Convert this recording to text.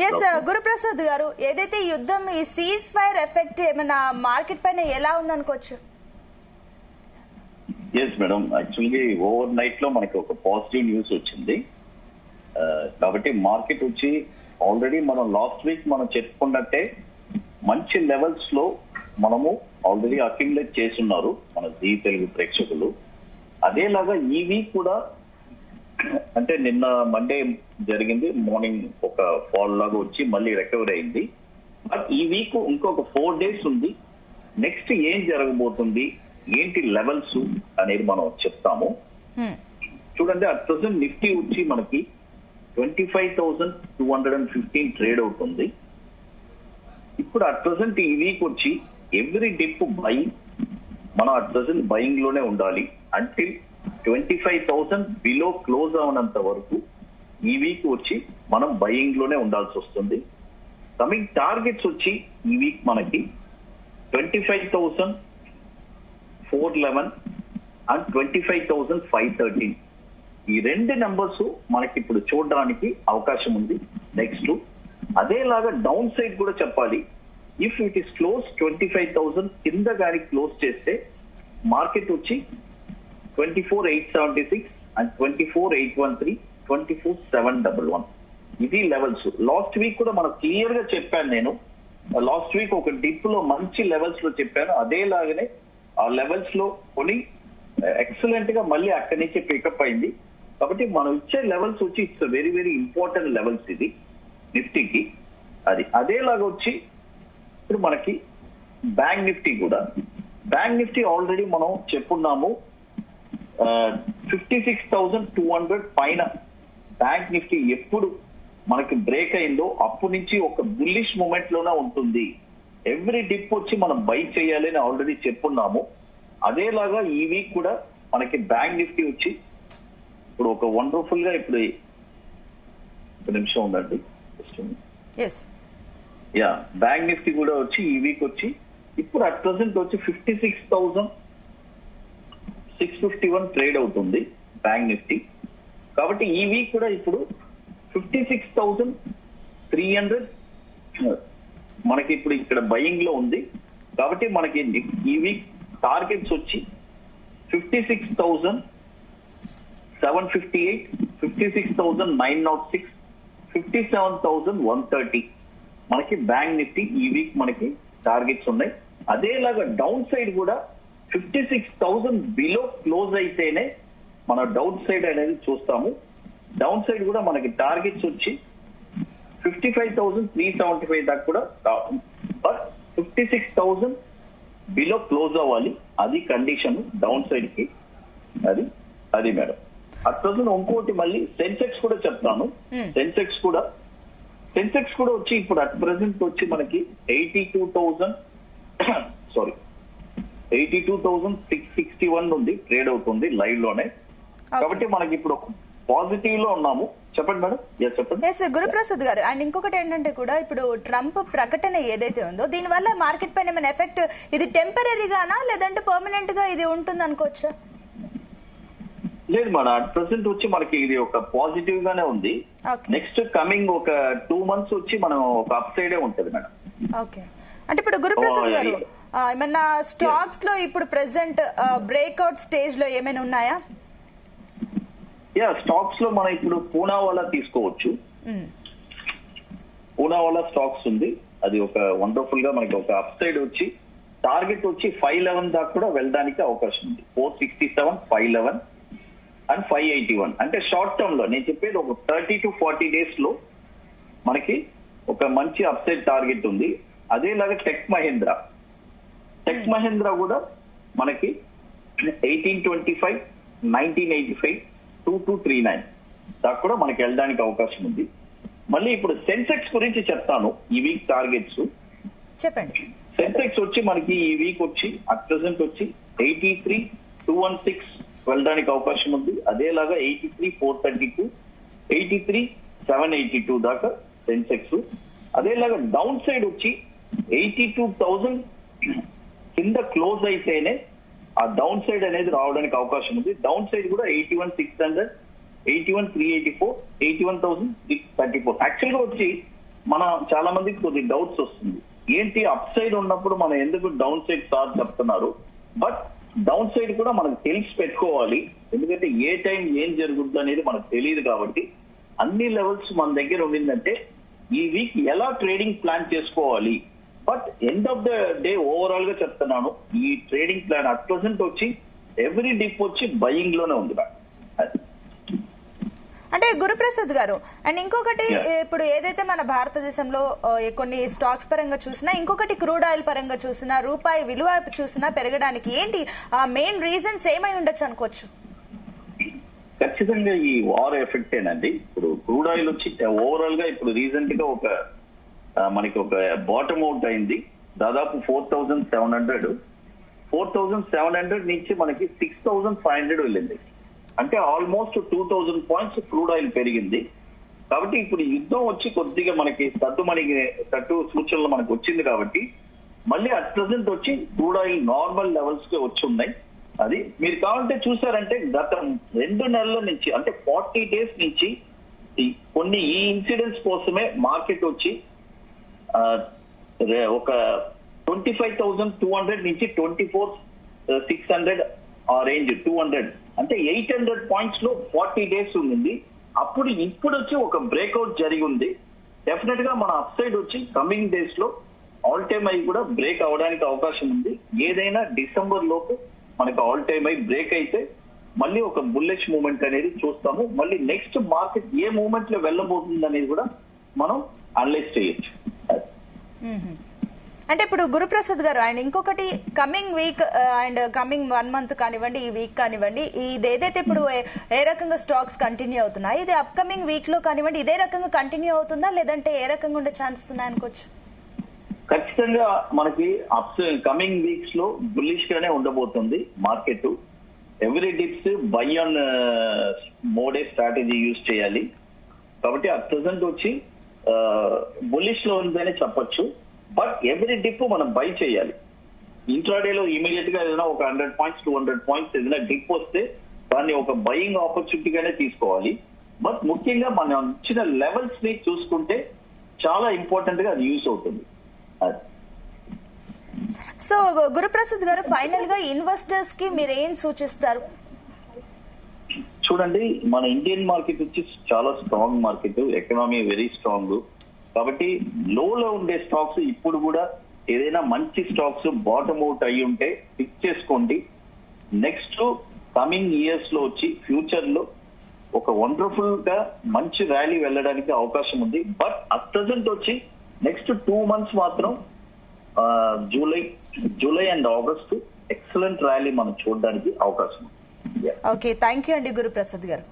Yes Guruprasad గారు, ఏదైతే యుద్ధం ఈ సీజ్ ఫైర్ ఎఫెక్ట్ ఏమైనా మార్కెట్ పైన ఎలా ఉందనుకోవచ్చు? Yes madam, actually over night లో మనకి ఒక పాజిటివ్ న్యూస్ వచ్చింది. కాబట్టి మార్కెట్ వచ్చి ఆల్రెడీ మనం లాస్ట్ వీక్ మనం చెప్పుకున్నట్టే మంచి లెవెల్స్ లో మనము ఆల్రెడీ అక్యుములేట్ చేస్తున్నారు మన జీ తెలుగు ప్రేక్షకులు. అదేలాగా ఈ వీక్ కూడా, అంటే నిన్న మండే జరిగింది, మార్నింగ్ ఒక ఫాల్ లాగా వచ్చి మళ్ళీ రికవర్ అయింది. బట్ ఈ వీక్ ఇంకొక 4 days ఉంది. నెక్స్ట్ ఏం జరగబోతుంది, ఏంటి లెవెల్స్ అనేది మనం చెప్తాము. చూడండి, అట్ ప్రెసెంట్ నిఫ్టీ వచ్చి మనకి 25,215 ట్రేడ్ అవుతుంది. ఇప్పుడు అట్ ప్రెసెంట్ ఈ వీక్ వచ్చి ఎవ్రీ డిప్ బై, మనం అట్ ప్రెసెంట్ బయింగ్ లోనే ఉండాలి. అంటే 25,000 బిలో క్లోజ్ అవనంత వరకు ఈ వీక్ వచ్చి మనం బయింగ్ లోనే ఉండాల్సి వస్తుంది. కమింగ్ టార్గెట్స్ వచ్చి ఈ వీక్ మనకి 25,411 అండ్ 25,513. ఈ 2 నెంబర్స్ మనకి ఇప్పుడు చూడడానికి అవకాశం ఉంది. నెక్స్ట్ అదేలాగా డౌన్ సైడ్ కూడా చెప్పాలి. ఇఫ్ ఇట్ ఈస్ క్లోజ్ 25,000 కింద గాని క్లోజ్ చేస్తే మార్కెట్ వచ్చి 24,876 అండ్ 24,813, 24,711 ఇది లెవెల్స్. లాస్ట్ వీక్ కూడా మనం క్లియర్ గా చెప్పాను. నేను లాస్ట్ వీక్ ఒక డిప్ లో మంచి లెవెల్స్ లో చెప్పాను. అదేలాగానే ఆ లెవెల్స్ లో కొని ఎక్సలెంట్ గా మళ్ళీ అక్కడి నుంచి పికప్ అయింది. కాబట్టి మనం ఇచ్చే లెవెల్స్ వచ్చి it's very very important levels ఇది నిఫ్టీకి. అదేలాగా వచ్చి ఇప్పుడు మనకి బ్యాంక్ నిఫ్టీ కూడా, బ్యాంక్ నిఫ్టీ ఆల్రెడీ మనం చెప్పున్నాము 56,200 పైన బ్యాంక్ నిఫ్టీ ఎప్పుడు మనకి బ్రేక్ అయిందో అప్పటి నుంచి ఒక బుల్లిష్ మూమెంట్ లోనే ఉంటుంది. ఎవ్రీ డిప్ వచ్చి మనం బై చేయాలి అని ఆల్రెడీ చెప్పున్నాము. అదేలాగా ఈ వీక్ కూడా మనకి బ్యాంక్ నిఫ్టీ వచ్చి ఇప్పుడు ఒక వండర్ఫుల్ గా, ఇప్పుడు ఒక నిమిషం ఉందండి, యా, బ్యాంక్ నిఫ్టీ కూడా వచ్చి ఈ వీక్ వచ్చి ఇప్పుడు అట్ ప్రెసెంట్ వచ్చి 56,651 ట్రేడ్ అవుతుంది బ్యాంక్ నిఫ్టీ. కాబట్టి ఈ వీక్ కూడా ఇప్పుడు 56,300 మనకి ఇప్పుడు ఇక్కడ బయింగ్ లో ఉంది. కాబట్టి మనకి ఈ వీక్ టార్గెట్స్ వచ్చి 56,758, 56,906, 57,130 మనకి బ్యాంక్ నిఫ్టీ ఈ వీక్ మనకి టార్గెట్స్ ఉన్నాయి. అదేలాగా డౌన్ సైడ్ కూడా 56,000 బిలో క్లోజ్ అయితేనే మన డౌన్ సైడ్ అనేది చూస్తాము. డౌన్ సైడ్ కూడా మనకి టార్గెట్స్ వచ్చి 55,375 దాకా కూడా, బట్ 56,000 బిలో క్లోజ్ అవ్వాలి. అది కండిషన్ డౌన్ సైడ్ కి. అది మేడం. అట్ ప్రెసెంట్ ఇంకోటి మళ్ళీ సెన్సెక్స్ కూడా చెప్తాను. సెన్సెక్స్ కూడా వచ్చి ఇప్పుడు అట్ ప్రెసెంట్ వచ్చి మనకి 82,661 ఉంది, ట్రేడ్ అవుతుంది లైవ్ లోనే. కాబట్టి మనకి ఇప్పుడు పాజిటివ్ లో ఉన్నాము. చెప్పండి మేడం. చెప్పండి. గురుప్రసాద్ గారు, అండ్ ఇంకొకటి ఏంటంటే కూడా ఇప్పుడు ట్రంప్ ప్రకటన ఏదైతే ఉందో దీని వల్ల మార్కెట్ పైన ఏమైనా ఎఫెక్ట్, ఇది టెంపరీగానా లేదంటే పర్మనెంట్ గా ఇది ఉంటుంది అనుకోవచ్చా? లేదు మేడం, అట్ ప్రెసెంట్ వచ్చి మనకి ఇది ఒక పాజిటివ్ గానే ఉంది. నెక్స్ట్ కమింగ్ ఒక 2 months వచ్చి మనం ఒక అప్ సైడే ఉంటది మేడం. ఓకే, అంటే ఇప్పుడు గురుప్రసాద్ గారు ఏమన్నా స్టాక్స్ లో ఇప్పుడు ప్రెసెంట్ బ్రేక్అవుట్ స్టేజ్ లో ఏమైనా ఉన్నాయా? స్టాక్స్ లో మనం ఇప్పుడు పూనావాలా తీసుకోవచ్చు. పూనావాలా స్టాక్స్ ఉంది. అది ఒక వండర్ఫుల్ గా మనకి ఒక అప్ సైడ్ వచ్చి టార్గెట్ వచ్చి 511 దాకా కూడా వెళ్ళడానికి అవకాశం ఉంది. 467, 511 అండ్ 581. అంటే షార్ట్ టర్మ్ లో నేను చెప్పేది ఒక 30 to 40 days లో మనకి ఒక మంచి అప్ సైడ్ టార్గెట్ ఉంది. అదేలాగా టెక్ మహేంద్ర కూడా మనకి 1825, 1985, 2239 దాకా కూడా మనకి వెళ్ళడానికి అవకాశం ఉంది. మళ్ళీ ఇప్పుడు సెన్సెక్స్ గురించి చెప్తాను. ఈ వీక్ టార్గెట్స్ చెప్పండి. సెన్సెక్స్ వచ్చి మనకి ఈ వీక్ వచ్చి అట్ ప్రెసెంట్ వచ్చి 83,216 వెళ్ళడానికి అవకాశం ఉంది. అదేలాగా 83,432, 83,782 దాకా సెన్సెక్స్. అదేలాగా డౌన్ సైడ్ వచ్చి 82,000 కింద క్లోజ్ అయితేనే ఆ డౌన్ సైడ్ అనేది రావడానికి అవకాశం ఉంది. డౌన్ సైడ్ కూడా 81,600, 81,384, 81,634. యాక్చువల్ గా వచ్చి మన చాలా మందికి కొద్ది డౌట్స్ వస్తుంది. ఏంటి అప్ సైడ్ ఉన్నప్పుడు మనం ఎందుకు డౌన్ సైడ్ సార్ చెప్తున్నారు? బట్ డౌన్ సైడ్ కూడా మనకు తెలిసి పెట్టుకోవాలి. ఎందుకంటే ఏ టైం ఏం జరుగుతుంది అనేది మనకు తెలియదు. కాబట్టి అన్ని లెవెల్స్ మన దగ్గర ఉండిందంటే ఈ వీక్ ఎలా ట్రేడింగ్ ప్లాన్ చేసుకోవాలి. But end of the day overall గా చెప్తున్నాను, ఈ ట్రేడింగ్ ప్లాన్ అట్ ప్రెసెంట్ వచ్చి ఎవ్రీ డిప్ వచ్చి బయింగ్ లోనే ఉంది. అంటే గురుప్రసాద్ గారు, అండ్ ఇంకొకటి ఇప్పుడు ఏదైతే మన భారతదేశంలో కొన్ని స్టాక్స్ పరంగా చూసినా, ఇంకొకటి క్రూడ్ ఆయిల్ పరంగా చూసినా, రూపాయి విలువ చూసినా పెరగడానికి ఏంటి మెయిన్ రీజన్స్ ఏమై ఉండొచ్చు అనుకోవచ్చు? ఖచ్చితంగా ఈ వార్ ఎఫెక్ట్ ఏనండి. ఇప్పుడు క్రూడ్ ఆయిల్ వచ్చి ఓవరాల్ గా ఇప్పుడు రీసెంట్ గా మనకి ఒక బాటమ్ అవుట్ అయింది. దాదాపు 4,700 నుంచి మనకి 6,500 వెళ్ళింది. అంటే ఆల్మోస్ట్ 2,000 పాయింట్స్ క్రూడ్ ఆయిల్ పెరిగింది. కాబట్టి ఇప్పుడు యుద్ధం వచ్చి కొద్దిగా మనకి తట్టు సూచనలు మనకు వచ్చింది. కాబట్టి మళ్ళీ అట్ ప్రెసెంట్ వచ్చి క్రూడ్ ఆయిల్ నార్మల్ లెవెల్స్ కి వచ్చి ఉన్నాయి. అది మీరు కావాలంటే చూసారంటే గత 2 నెలల నుంచి అంటే 40 days నుంచి కొన్ని ఈ ఇన్సిడెంట్స్ కోసమే మార్కెట్ వచ్చి ఒక 25,200 నుంచి 24,600 ఆ రేంజ్ 200 అంటే 800 పాయింట్స్ లో 40 days ఉంది. ఇప్పుడు వచ్చి ఒక బ్రేక్అవుట్ జరిగి ఉంది. డెఫినెట్ గా మన అప్ సైడ్ వచ్చి కమింగ్ డేస్ లో ఆల్ టైమ్ అయి కూడా బ్రేక్ అవడానికి అవకాశం ఉంది. ఏదైనా డిసెంబర్ లోపు మనకు ఆల్ టైమ్ అయి బ్రేక్ అయితే మళ్ళీ ఒక బుల్లిష్ మూమెంట్ అనేది చూస్తాము. మళ్ళీ నెక్స్ట్ మార్కెట్ ఏ మూమెంట్ లో వెళ్ళబోతుంది అనేది కూడా మనం అనలైజ్ చేయొచ్చు. అంటే ఇప్పుడు గురుప్రసాద్ గారు, అండ్ ఇంకొకటి coming week and coming 1 month కానివ్వండి, ఈ వీక్ కానివ్వండి, ఇది ఏదైతే ఇప్పుడు ఏ రకంగా స్టాక్స్ కంటిన్యూ అవుతున్నాయి, ఇది అప్కమింగ్ వీక్ లో కానివ్వండి ఇదే రకంగా కంటిన్యూ అవుతుందా, లేదంటే ఏ రకంగా ఉండే ఛాన్సెస్ ఉన్నాయి అనుకోవచ్చు? ఖచ్చితంగా మనకి కమింగ్ వీక్స్ లో బుల్లిష్ గానే ఉండబోతుంది market. Every dips buy on mode strategy use చేయాలి. కాబట్టి అట్ ప్రెసెంట్ వచ్చి బుల్లిష్ లో ఉందని చెప్పొచ్చు. బట్ ఎవ్రీ డిప్ మనం బై చేయాలి. ఇంట్రాడేలో ఇమీడియట్ గా ఏదైనా ఒక 100 పాయింట్స్ 200 పాయింట్స్ ఏదైనా డిప్ వస్తే దాన్ని ఒక బయింగ్ ఆపర్చునిటీగానే తీసుకోవాలి. బట్ ముఖ్యంగా మనం ఇచ్చిన లెవెల్స్ ని చూసుకుంటే చాలా ఇంపార్టెంట్ గా అది యూజ్ అవుతుంది. సో గురుప్రసాద్ గారు, ఫైనల్ గా ఇన్వెస్టర్స్ కి మీరు ఏం సూచిస్తారు? చూడండి, మన ఇండియన్ మార్కెట్ వచ్చి చాలా strong market, economy very strong. కాబట్టి లోలో ఉండే స్టాక్స్ ఇప్పుడు కూడా ఏదైనా మంచి స్టాక్స్ బాటమ్ అవుట్ అయ్యి ఉంటే పిక్ చేసుకోండి. నెక్స్ట్ కమింగ్ ఇయర్స్ లో వచ్చి ఫ్యూచర్ లో ఒక వండర్ఫుల్ గా మంచి ర్యాలీ వెళ్ళడానికి అవకాశం ఉంది. బట్ అట్ ప్రెసెంట్ వచ్చి నెక్స్ట్ 2 months మాత్రం July and August excellent rally మనం చూడడానికి అవకాశం ఉంది. ఓకే, థ్యాంక్ యూ అండి గురుప్రసాద్ గారు.